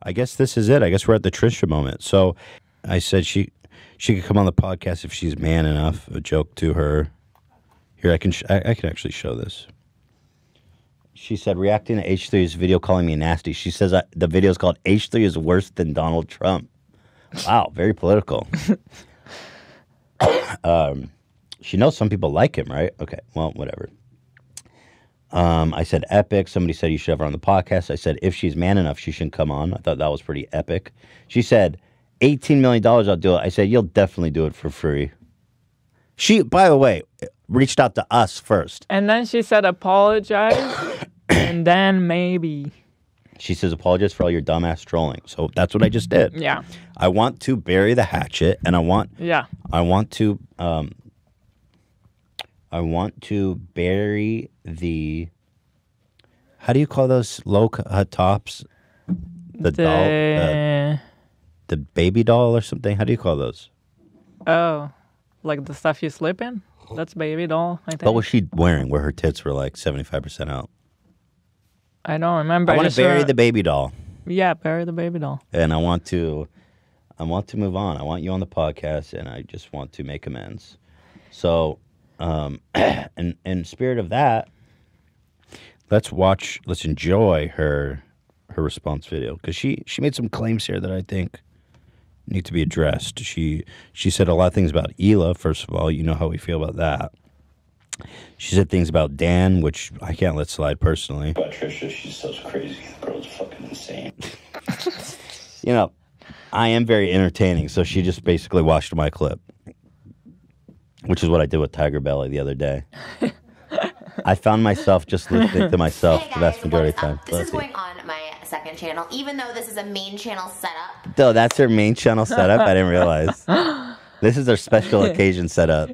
I guess this is it. I guess we're at the Trisha moment. So I said she could come on the podcast if she's man enough. A joke to her. Here, I can actually show this. She said, reacting to H3's video calling me nasty. She says the video is called H3 is worse than Donald Trump. Wow, very political. She knows some people like him, right? Okay, well, whatever. I said epic. Somebody said you should have her on the podcast. I said if she's man enough, she shouldn't come on. I thought that was pretty epic. She said $18 million, I'll do it. I said you'll definitely do it for free. She, by the way, reached out to us first. And then she said apologize, and then maybe. She says apologize for all your dumbass trolling. So that's what I just did. Yeah. I want to bury the hatchet, and I want to bury the, how do you call those low tops? The baby doll or something? How do you call those? Oh, like the stuff you slip in? That's baby doll, I think. What was she wearing where her tits were like 75% out? I don't remember. I want to bury the baby doll. Yeah, bury the baby doll. And I want to move on. I want you on the podcast, and I just want to make amends. So, in spirit of that, let's enjoy her response video, because she made some claims here that I think need to be addressed. She said a lot of things about Hila. First of all, you know how we feel about that. She said things about Dan, which I can't let slide personally. About Trisha, she's so crazy. The girl's fucking insane. You know, I am very entertaining, so she just basically watched my clip, which is what I did with Tiger Belly the other day. I found myself just listening to myself the vast majority of the time. This is going on my second channel, even though this is a main channel setup. Though that's her main channel setup? I didn't realize. This is our special occasion setup.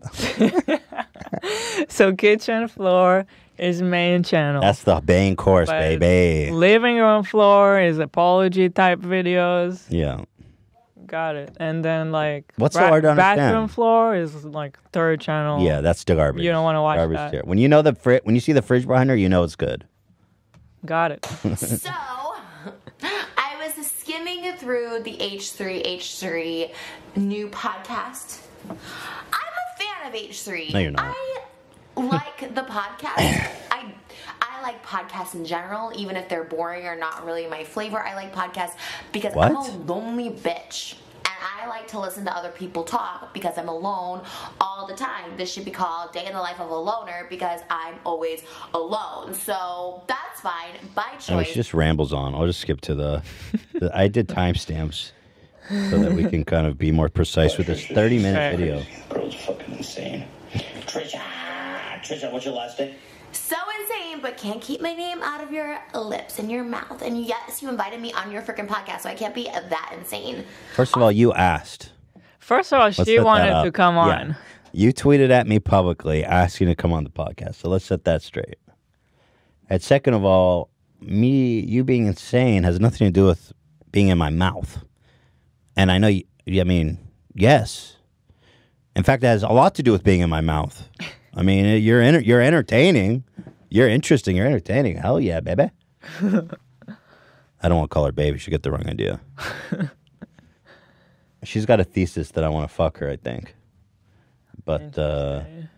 So kitchen floor is main channel. That's the main course, But baby. living room floor is apology type videos. Yeah. Got it. And then like What's so hard to understand? bathroom floor is like third channel. Yeah, that's the garbage. You don't want to watch garbage that. tier. When you know when you see the fridge behind her, you know it's good. Got it. So, I was skimming through the H3 new podcast. I'm a fan of H3. No, you're not. I like the podcast. I like podcasts in general, even if they're boring or not really my flavor. I like podcasts because I'm a lonely bitch. And I like to listen to other people talk because I'm alone all the time. This should be called Day in the Life of a Loner because I'm always alone. So that's fine, by choice. No, she just rambles on. I'll just skip to the I did timestamps so that we can kind of be more precise with this 30-minute video. The girl's fucking insane. Trisha, what's your last name? So insane, but can't keep my name out of your lips and your mouth. And yes, you invited me on your freaking podcast, so I can't be that insane. First of all, you asked. First of all, she wanted to come on. Yeah. You tweeted at me publicly asking to come on the podcast, so let's set that straight. And second of all, you being insane has nothing to do with being in my mouth. And I know, yes. In fact, it has a lot to do with being in my mouth. I mean, you're entertaining. You're interesting. You're entertaining. Hell yeah, baby. I don't want to call her baby. She'll get the wrong idea. She's got a thesis that I want to fuck her, I think. But I'm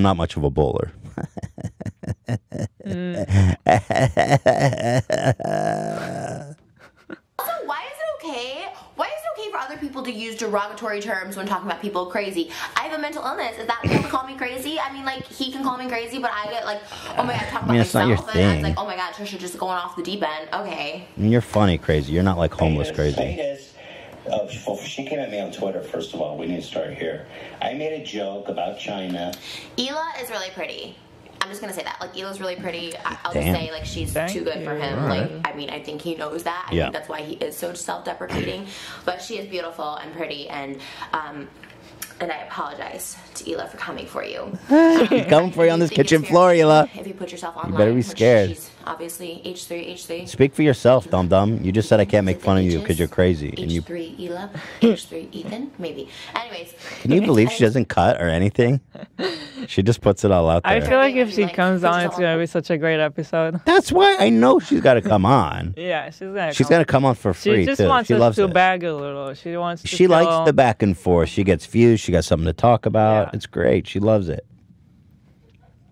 not much of a bowler. Also, why is it okay? Why is it okay for other people to use derogatory terms when talking about people crazy? I have a mental illness. Is that people call me crazy? I mean, like, he can call me crazy, but I get like, oh my god, talk about it's not your myself. And I was thing. like, oh my god, Trisha just going off the deep end. Okay. I mean, you're funny crazy. You're not like homeless crazy. Paytas. Oh, she came at me on Twitter, first of all. We need to start here. I made a joke about China. Hila is really pretty. I'm just gonna say that. Like, Hila's really pretty. I'll Damn. just say, like, she's Thank too good for you. him. All Like, right. I mean, I think he knows that. I Yeah. think that's why he is so self-deprecating. But she is beautiful and pretty, and And I apologize to Hila for coming for you. Coming for you on this kitchen floor, Hila. If you put yourself online, You better be scared. She's obviously H3. Speak for yourself, dum-dum. You just said I can't make fun of you because you're crazy. H3 Hila, H3 Ethan, maybe. Anyways. Can you believe she doesn't cut or anything? She just puts it all out there. I feel like if she comes on, it's gonna be such a great episode. That's why I know she's got to come on. Yeah, She's gonna come on for free She just too. wants She us loves to it. bag a little. She wants. She likes the back and forth. She gets views. She got something to talk about. Yeah. It's great. She loves it.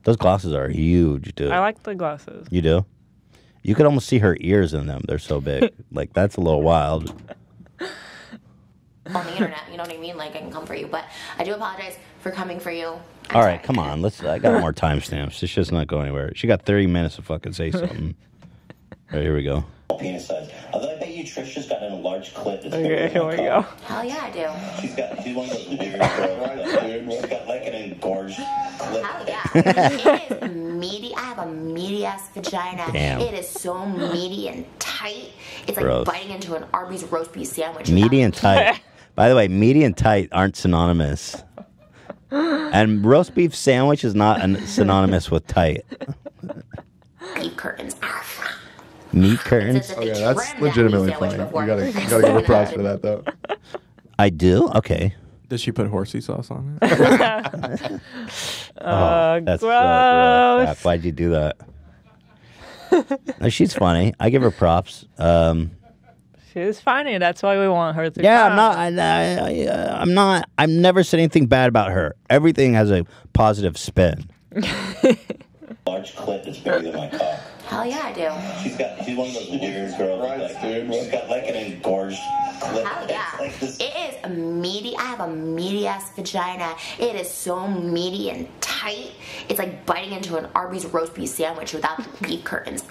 Those glasses are huge, dude. I like the glasses. You do? You could almost see her ears in them. They're so big. Like, that's a little wild. On the internet, you know what I mean? Like, I can come for you, but I do apologize for coming for you. All right, come on. I got more timestamps. This shit's not going anywhere. She got 30 minutes to fucking say something. All right, here we go. Penis size. Although I bet you Trisha's got a large clit. That's Okay, here we go. Hell yeah, I do. She's one of those weird girls. She's got like an engorged clit. Hell yeah. It is meaty. I have a meaty ass vagina. Damn. It is so meaty and tight. It's like Gross. biting into an Arby's roast beef sandwich. Meaty and tight. By the way, meaty and tight aren't synonymous. And roast beef sandwich is not synonymous with tight. Beef curtains. Meat curtains? Oh, yeah, that's legitimately funny. You gotta give her props for that, though. I do? Okay. Did she put horsey sauce on it? That's so gross. gross. Why'd you do that? No, she's funny. I give her props. She's funny. That's why we want her to. Yeah, come. I'm not. I've never said anything bad about her. Everything has a positive spin. Large clit that's bigger than my cock. Hell yeah, I do. She's one of those weird girls. She's got like an engorged clit. Hell yeah. Like this. It is meaty. I have a meaty ass vagina. It is so meaty and tight. It's like biting into an Arby's roast beef sandwich without the beef curtains.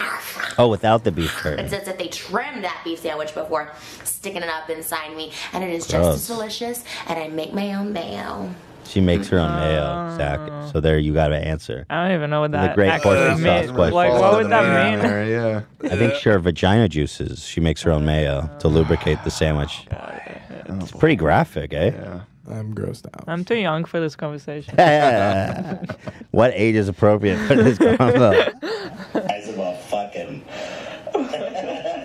Oh, without the beef curtain. It's as if they trimmed that beef sandwich before sticking it up inside me. And it is just Gross. as delicious. And I make my own mayo. She makes her own mayo, Zach. So there, you got to answer. I don't even know what The that great actually horsey sauce means. question. Like, what would that mean? Yeah. I think sure vagina juices. She makes her own mayo to lubricate the sandwich. It's pretty graphic, eh? Yeah. I'm grossed out. I'm too young for this conversation. What age is appropriate for this combo? Eyes of a fucking.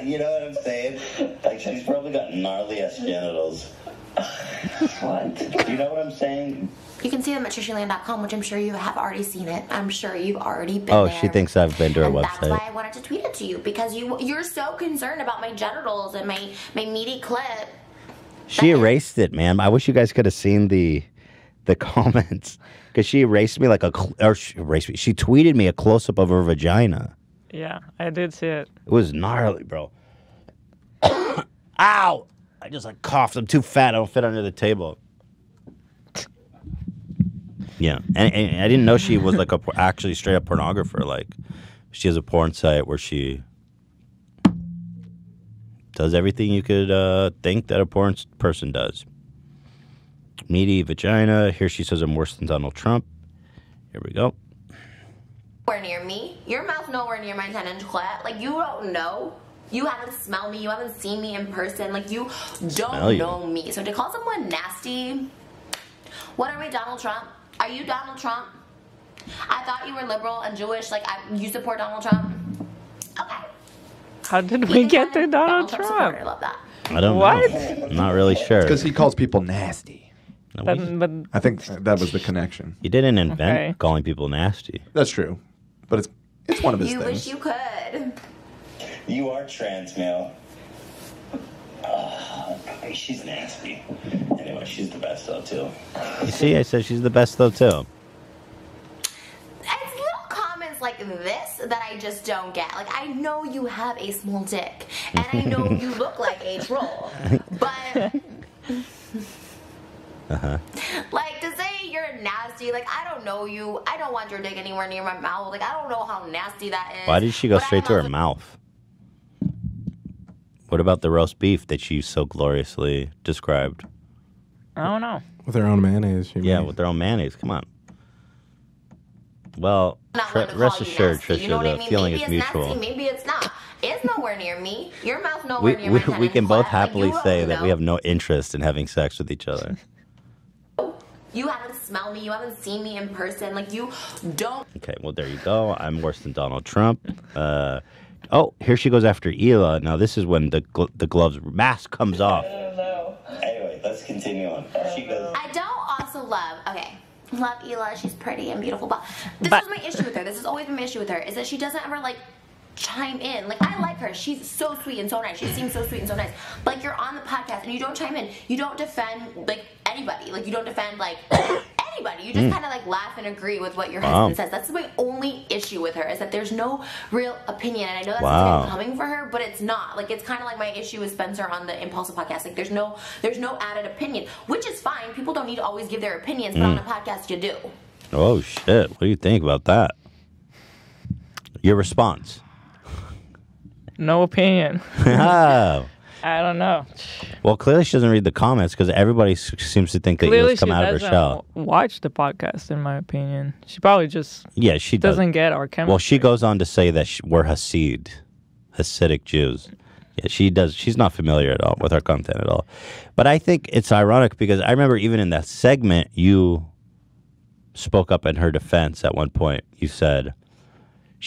You know what I'm saying? Like she's probably got gnarly ass genitals. What? You know what I'm saying? You can see them at trishaland.com, which I'm sure you have already seen it. I'm sure you've already been Oh, there. she thinks I've been to her And that's website. why I wanted to tweet it to you, because you're so concerned about my genitals and my meaty clit. She erased it, man. I wish you guys could have seen the comments because she erased me she erased me. She tweeted me a close up of her vagina. Yeah, I did see it. It was gnarly, bro. Ow! I just coughed. I'm too fat. I don't fit under the table. Yeah, and I didn't know she was actually straight up pornographer. Like, she has a porn site where she does everything you could think that a porn person does. Meaty vagina. Here she says I'm worse than Donald Trump. Here we go. Nowhere near me. Your mouth nowhere near my 10-inch clit. Like, you don't know. You haven't smelled me. You haven't seen me in person. Like, you don't know me. So to call someone nasty, what are we, Donald Trump? Are you Donald Trump? I thought you were liberal and Jewish. Like, you support Donald Trump? Okay. How did we get to Donald Trump? Supporter. I love that. I don't know. I'm not really sure. Because he calls people nasty. But I think that was the connection. He didn't invent calling people nasty. That's true. But it's one of his you things. wish you could. You are trans male. She's nasty. Anyway, she's the best though too. You see, I said she's the best though too. It's little comments like this that I just don't get. Like, I know you have a small dick, and I know you look like a troll, but like, to say you're nasty, like, I don't know you. I don't want your dick anywhere near my mouth. Like, I don't know how nasty that is. Why did she go But I straight to her love- mouth? What about the roast beef that she so gloriously described? I don't know. With her own mayonnaise. Yeah, with their own mayonnaise. Come on. Well, Not one to call rest you assured, nasty. Trisha, You know what I the mean? feeling Maybe is it's mutual. nasty, maybe it's not. It's nowhere near me. Your mouth nowhere near my 10-inch We can both clit. Like, happily you say don't that we know. have no interest in having sex with each other. You haven't smelled me. You haven't seen me in person. Like, you don't. Okay, well, there you go. I'm worse than Donald Trump. Oh, here she goes after Hila. Now, this is when the gloves mask comes off. I don't know. Anyway, let's continue on. She goes. I don't also love. Okay. Love Hila. She's pretty and beautiful. But this is my issue with her. This has always been my issue with her. Is that she doesn't ever, like, chime in. Like, I like her. She's so sweet and so nice. She seems so sweet and so nice. But, like, you're on the podcast and you don't chime in. You don't defend, like, anybody. Like, you don't defend, like, anybody. You just kind of, like, laugh and agree with what your husband says. That's my only issue with her, is that there's no real opinion. And I know that's very coming for her, but it's not. Like, it's kind of like my issue with Spencer on the Impulsive podcast. Like, there's no added opinion, which is fine. People don't need to always give their opinions, but on a podcast you do. Oh, shit. What do you think about that? Your response? No opinion. Oh. I don't know. Well, clearly she doesn't read the comments because everybody seems to think that Hila's come out of her shell. Watch the podcast, in my opinion. She probably just she doesn't get our chemistry. Well, she goes on to say that we're Hasidic Jews. Yeah, she does. She's not familiar at all with our content at all. But I think it's ironic because I remember even in that segment, you spoke up in her defense at one point. She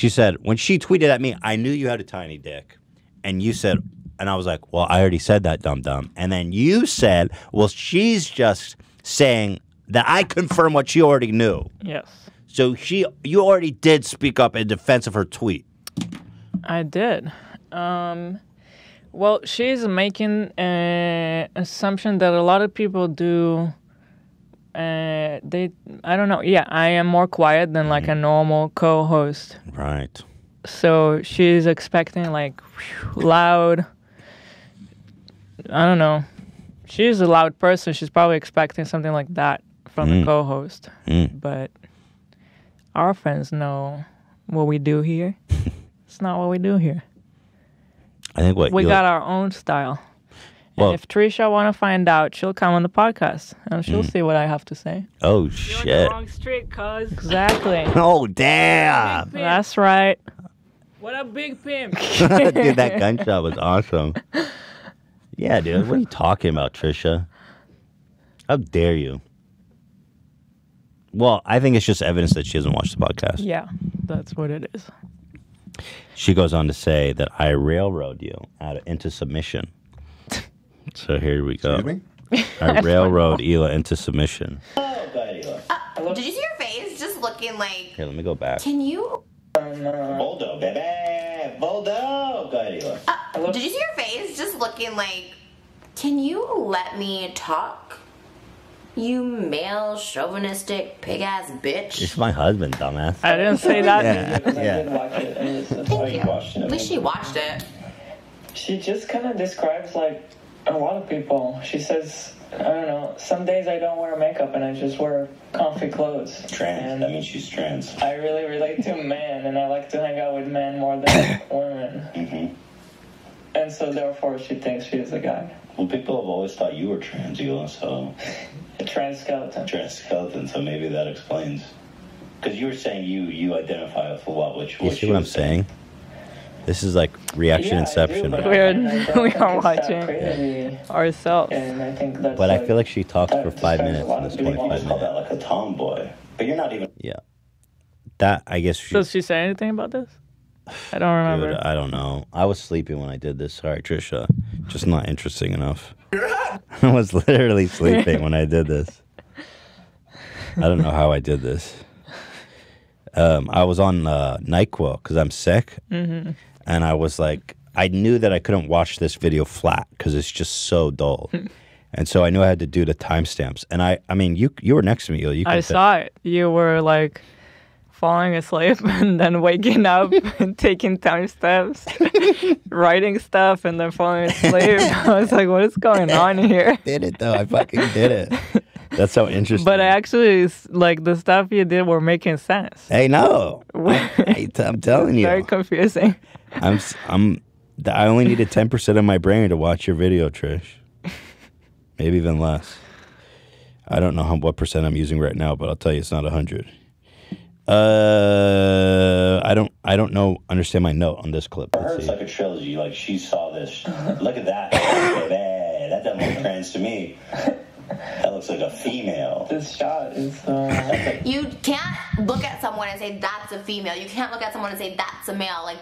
said, when she tweeted at me, I knew you had a tiny dick. And you said, and I was like, well, I already said that, dum-dum. And then you said, well, she's just saying that I confirm what she already knew. Yes. So you already did speak up in defense of her tweet. I did. Well, she's making an assumption that a lot of people do. I don't know. Yeah, I am more quiet than like a normal co-host. Right. So she's expecting like loud. I don't know. She's a loud person. She's probably expecting something like that from the co-host. But our friends know what we do here. It's not what we do here. I think we got our own style. Well, and if Trisha want to find out, she'll come on the podcast and she'll see what I have to say. Oh, shit. You're on the wrong street, cuz. Exactly. Oh, damn. That's right. What a big pimp. Dude, that gunshot was awesome. Yeah, dude. What are you talking about, Trisha? How dare you? Well, I think it's just evidence that she doesn't watch the podcast. Yeah, that's what it is. She goes on to say that I railroad you into submission. So here we go. Excuse me? I railroad Hila into submission. Oh, God, Hila. Did you see your face just looking like... Here, let me go back. Can you... Boldo, baby. Boldo. Go ahead, Hila. Did you see your face just looking like... Can you let me talk? You male, chauvinistic, pig-ass bitch. It's my husband, dumbass. I didn't say that. Yeah. Thank you. At least she watched it. She just kind of describes, like, a lot of people. She says, I don't know, some days I don't wear makeup and I just wear comfy clothes. Trans. And That means she's trans. I really relate to men, and I like to hang out with men more than women. Mm-hmm. And so, therefore, she thinks she is a guy. Well, people have always thought you were trans, Hila, so... A trans skeleton. Trans skeleton, so maybe that explains. Because you were saying you identify with what? You see what I'm saying? This is like reaction inception. I do, we are watching ourselves. And I think that's but I feel like she talks for 5 minutes in this 25 minutes. Call that like a tomboy. But you're not even... Yeah. That, I guess... Does she say anything about this? I don't remember. Dude, I don't know. I was sleeping when I did this. Sorry, Trisha. Just not interesting enough. I was literally sleeping when I did this. I don't know how I did this. I was on NyQuil because I'm sick. Mm-hmm. And I was like, I knew that I couldn't watch this video flat because it's just so dull. And so I knew I had to do the timestamps. And I mean, you were next to me. I saw it. You were like falling asleep and then waking up and taking timestamps, writing stuff, and then falling asleep. I was like, what is going on here? I did it, though. I fucking did it. That's so interesting. But actually, like, the stuff you did were making sense. Hey, no. I'm telling you. Very confusing. I only needed 10% of my brain to watch your video, Trish. Maybe even less. I don't know what percent I'm using right now, but I'll tell you it's not 100. I don't understand my note on this clip. For her, it's like a trilogy. Like, she saw this. Look at that. That doesn't look trans to me. That looks like a female. This shot is. You can't look at someone and say that's a female. You can't look at someone and say that's a male. Like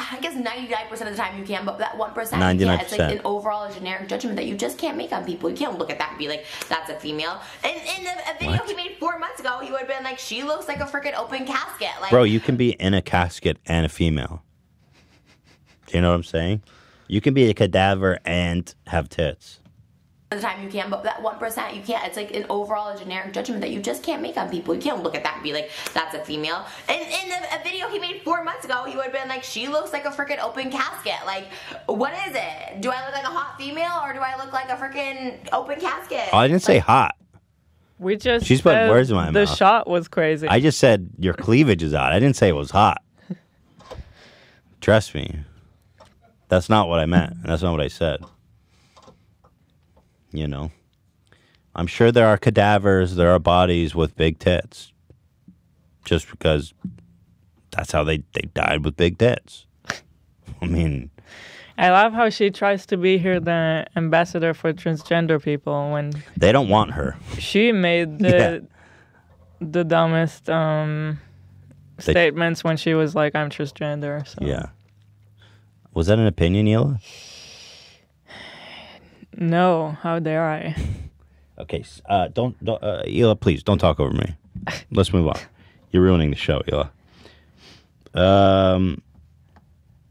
I guess 99% of the time you can, but that 1%, 99%. It's like an overall generic judgment that you just can't make on people. You can't look at that and be like, that's a female. And in a video he made 4 months ago, he would have been like, she looks like a freaking open casket. Like, bro, you can be in a casket and a female. Do you know what I'm saying? You can be a cadaver and have tits. The time you can, but that 1% you can't. It's like an overall generic judgment that you just can't make on people. You can't look at that and be like, that's a female. And in a video he made 4 months ago, he would have been like, she looks like a freaking open casket. Like, what is it? Do I look like a hot female or do I look like a freaking open casket? Oh, I didn't say hot. We just She's put words in my mouth. The shot was crazy. I just said your cleavage is out. I didn't say it was hot. Trust me. That's not what I meant. That's not what I said. You know, I'm sure there are cadavers, there are bodies with big tits. Just because that's how they died with big tits. I mean, I love how she tries to be here the ambassador for transgender people when they don't want her. She made the dumbest statements when she was like, I'm transgender. So. Yeah. Was that an opinion, Hila? No, how dare I? Okay, don't Hila, please don't talk over me. Let's move on. You're ruining the show, Hila.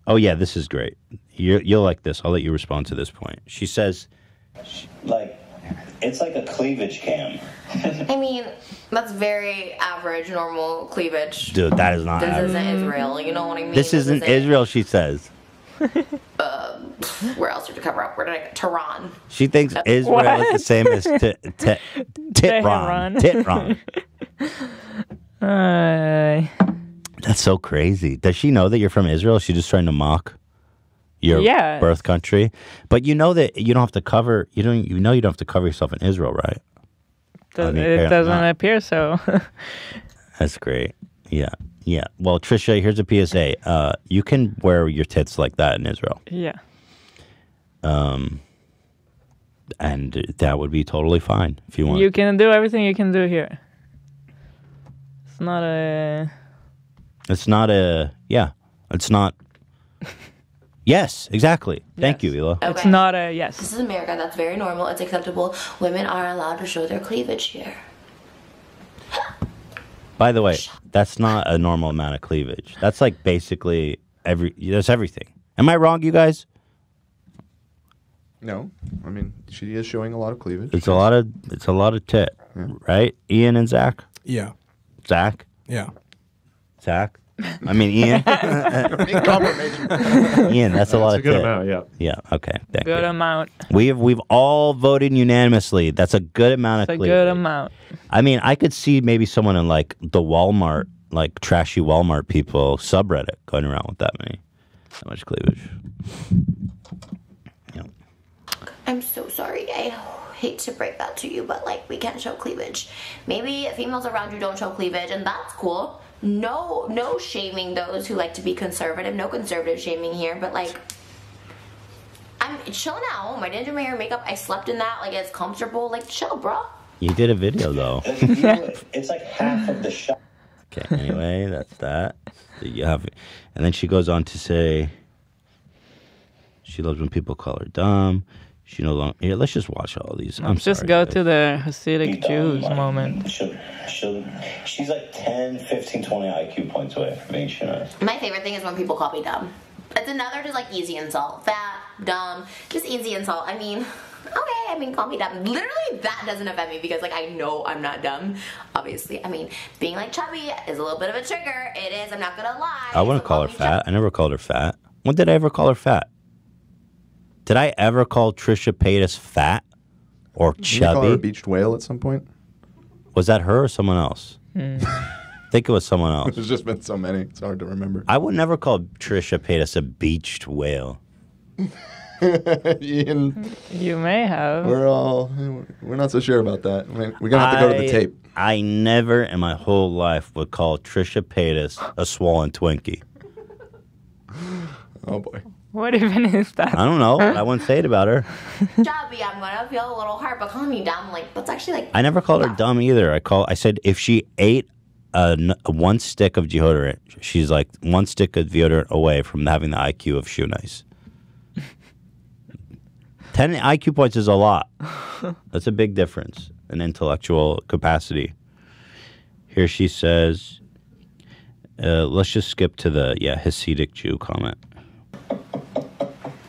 Oh yeah, this is great. You'll like this. I'll let you respond to this point. She says, like, it's like a cleavage cam. I mean, that's very average, normal cleavage. dude, that is not. This average. isn't Israel. You know what I mean? This isn't Israel. She says. Where else did you cover up? Where did I go? Tehran. She thinks Israel is the same as Tehran. That's so crazy. Does she know that you're from Israel? Is she just trying to mock your birth country? But you know that you don't have to cover. You don't have to cover yourself in Israel, right? It doesn't appear so. That's great. Yeah. Yeah. Well, Trisha, here's a PSA. You can wear your tits like that in Israel. Yeah. And that would be totally fine if you want. You can do everything you can do here. It's not a. It's not a. Yeah. It's not. Yes, exactly. Thank you, Hila. Okay. It's not a yes. This is America. That's very normal. It's acceptable. Women are allowed to show their cleavage here. By the way, that's not a normal amount of cleavage. That's like basically that's everything. Am I wrong, you guys? No, I mean she is showing a lot of cleavage. It's a lot of tit, right? Ian and Zach. Yeah. Zach. Yeah. Zach. I mean Ian. Ian, that's a lot of tit. Good amount, yeah. Yeah. Okay. Thank Good you. amount. We've all voted unanimously. That's a good amount of It's a cleavage. good amount. I mean, I could see maybe someone in like the Walmart, like trashy Walmart people subreddit going around with that much cleavage. Yeah. I'm so sorry. I hate to break that to you, but like we can't show cleavage. Maybe females around you don't show cleavage, and that's cool. No shaming those who like to be conservative. No conservative shaming here, but like I'm chilling at home. I didn't do my hair and makeup. I slept in that. Like it's comfortable. Like chill, bro. You did a video though. It's like half of the shot. Okay. Anyway, that's that. So you have, and then she goes on to say, she loves when people call her dumb. She no longer. Here, let's just watch all these. I'm just sorry, go guys. to the Hasidic Jews moment. She's like 10, 15, 20 IQ points away from being nice. My favorite thing is when people call me dumb. It's another just like easy insult. Fat, dumb, just easy insult. I mean, okay, call me dumb. Literally, that doesn't offend me because like I know I'm not dumb. Obviously, I mean, being like chubby is a little bit of a trigger. It is. I'm not gonna lie. I wouldn't call her fat. I never called her fat. When did I ever call her fat? Did I ever call Trisha Paytas fat or chubby? Did you call her a beached whale at some point? Was that her or someone else? I think it was someone else. There's just been so many. It's hard to remember. I would never call Trisha Paytas a beached whale. Ian, you may have. We're not so sure about that. We're gonna have to go to the tape. I never in my whole life would call Trisha Paytas a swollen Twinkie. Oh boy. What even is that? I don't know. I wouldn't say it about her. Jobby, I'm gonna feel a little hurt, but calling me dumb, like that's actually like. I never called her dumb either. I said if she ate one stick of deodorant, she's like one stick of deodorant away from having the IQ of Shoe Nice. 10 IQ points is a lot. That's a big difference in intellectual capacity. Here she says, let's just skip to the Hasidic Jew comment.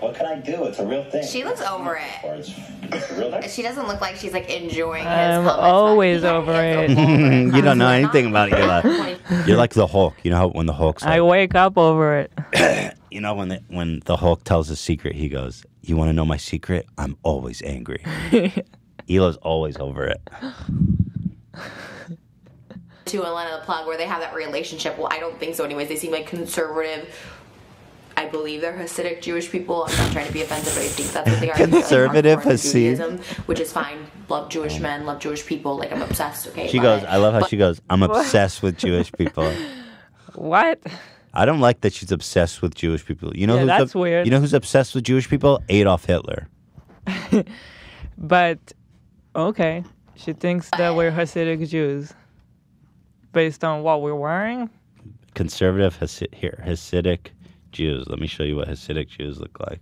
What can I do? It's a real thing. She looks over it. It's a real thing. She doesn't look like she's like enjoying his I'm comments. always over it. You don't know anything about Hila. You're like the Hulk. You know how when the Hulk's like, I wake up over it. you know when the Hulk tells a secret, he goes, "You want to know my secret? I'm always angry." Hila's always over it. To Elena the Plug, where they have that relationship. Well, I don't think so. Anyways, they seem like conservative. I believe they're Hasidic Jewish people. I'm not trying to be offensive, but I think that's what they are. Conservative like Hasid, which is fine. Love Jewish men, love Jewish people. Like I'm obsessed. Okay. She goes. I love how she goes. I'm obsessed with Jewish people. What? I don't like that she's obsessed with Jewish people. You know who's that's weird. You know who's obsessed with Jewish people? Adolf Hitler. But okay, she thinks that we're Hasidic Jews based on what we're wearing. Conservative Hasidic Jews. Let me show you what Hasidic Jews look like.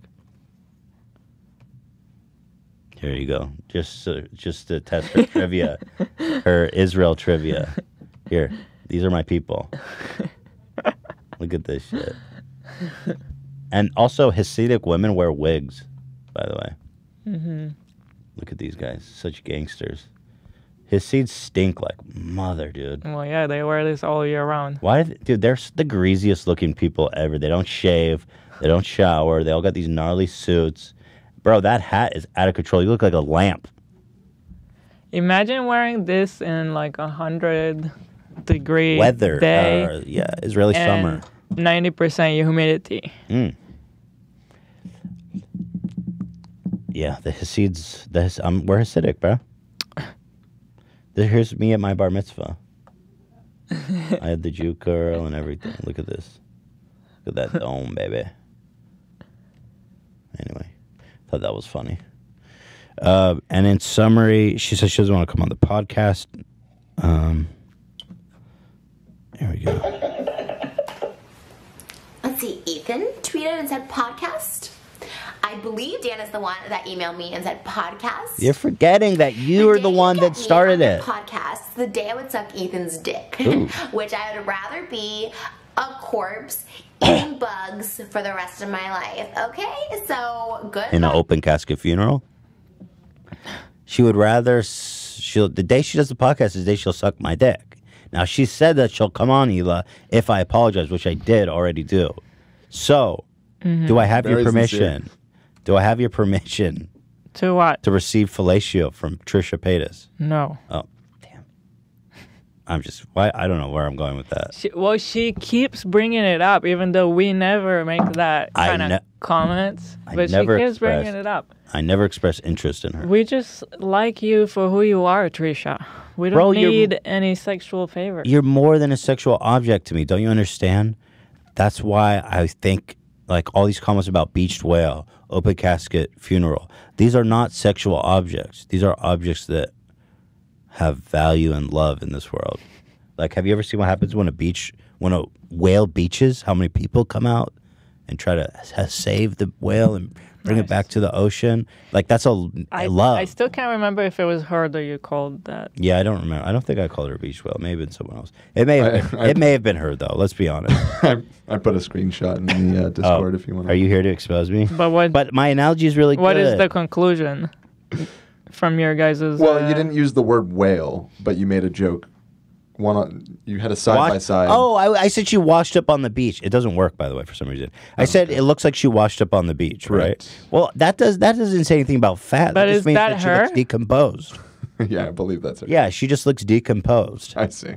Here you go. Just to test her trivia, her Israel trivia. Here, these are my people. Look at this shit. And also, Hasidic women wear wigs, by the way. Mm-hmm. Look at these guys. Such gangsters. Hasids stink like mother, dude. Well, yeah, they wear this all year round. Why, dude, they're the greasiest looking people ever. They don't shave. They don't shower. They all got these gnarly suits. Bro, that hat is out of control. You look like a lamp. Imagine wearing this in like 100-degree Weather. day. Israeli summer. 90% humidity. Mm. Yeah, the Hasids. We're Hasidic, bro. Here's me at my bar mitzvah. I had the Jew girl and everything. Look at this. Look at that dome, baby. Anyway, thought that was funny. And in summary, she says she doesn't want to come on the podcast. Here we go. Let's see. Ethan tweeted and said podcast. I believe Dan is the one that emailed me and said podcast. You're forgetting that you are the one that started it. Podcast. The day I would suck Ethan's dick, which I would rather be a corpse eating bugs for the rest of my life. Okay, so good. In an open casket funeral. She would rather. The day she does the podcast is the day she'll suck my dick. Now she said that she'll come on, Hila, if I apologize, which I did already do. So, do I have your permission? Sincere. Do I have your permission? To what? To receive fellatio from Trisha Paytas. No. Oh, damn. I don't know where I'm going with that. She keeps bringing it up, even though we never make that kind of comments. But she keeps bringing it up. I never express interest in her. We just like you for who you are, Trisha. We don't need any sexual favor. You're more than a sexual object to me. Don't you understand? That's why I think like all these comments about beached whale, open casket funeral. These are not sexual objects. These are objects that have value and love in this world. Like, have you ever seen what happens when a whale beaches? How many people come out and try to save the whale and bring it back to the ocean? Like, that's a love. I still can't remember if it was her that you called that. Yeah, I don't remember. I don't think I called her a beach whale. Maybe it's someone else. It may have been her, though. Let's be honest. I put a screenshot in the Discord if you want to. Are you here to expose me? But my analogy is really good. What is the conclusion from your guys'... Well, you didn't use the word whale, but you made a joke. You had a side-by-side. Oh, I said she washed up on the beach. It doesn't work, by the way, for some reason. I said it looks like she washed up on the beach, right? Well, that doesn't say anything about fat. But that just means that her? She looks decomposed. Yeah, I believe that's her. Yeah, she just looks decomposed. I see.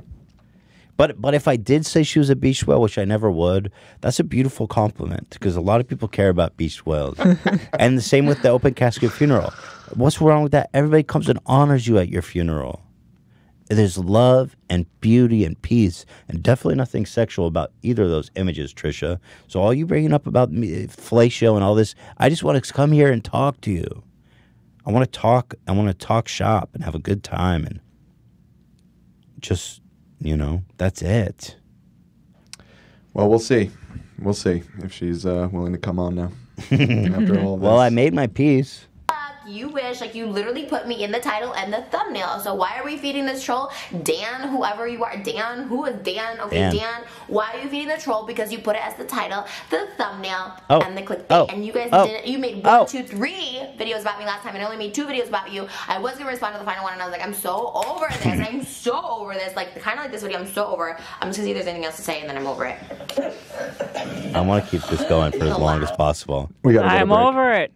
But if I did say she was a beach whale, which I never would, that's a beautiful compliment because a lot of people care about beach whales. And the same with the open casket funeral. What's wrong with that? Everybody comes and honors you at your funeral. there's love and beauty and peace, and definitely nothing sexual about either of those images, Trisha. So all you bringing up about me, fellatio and all this, I just want to come here and talk to you. I want to talk. I want to talk shop and have a good time, and just, that's it. Well, we'll see. We'll see if she's willing to come on now. After all this. Well, I made my peace. You wish, like, you literally put me in the title and the thumbnail. So why are we feeding this troll? Dan, whoever you are. Dan, who is Dan? Okay, Dan. Why are you feeding the troll? Because you put it as the title, the thumbnail, and the clickbait. And you guys didn't. You made 1, 2, 3 videos about me last time, and I only made 2 videos about you. I was gonna respond to the final one, and I was like, I'm so over this. I'm so over this. Like, kind of like this video. I'm so over it. I'm just gonna see if there's anything else to say, and then I'm over it. I want to keep this going for as long as possible. We gotta I'm over it.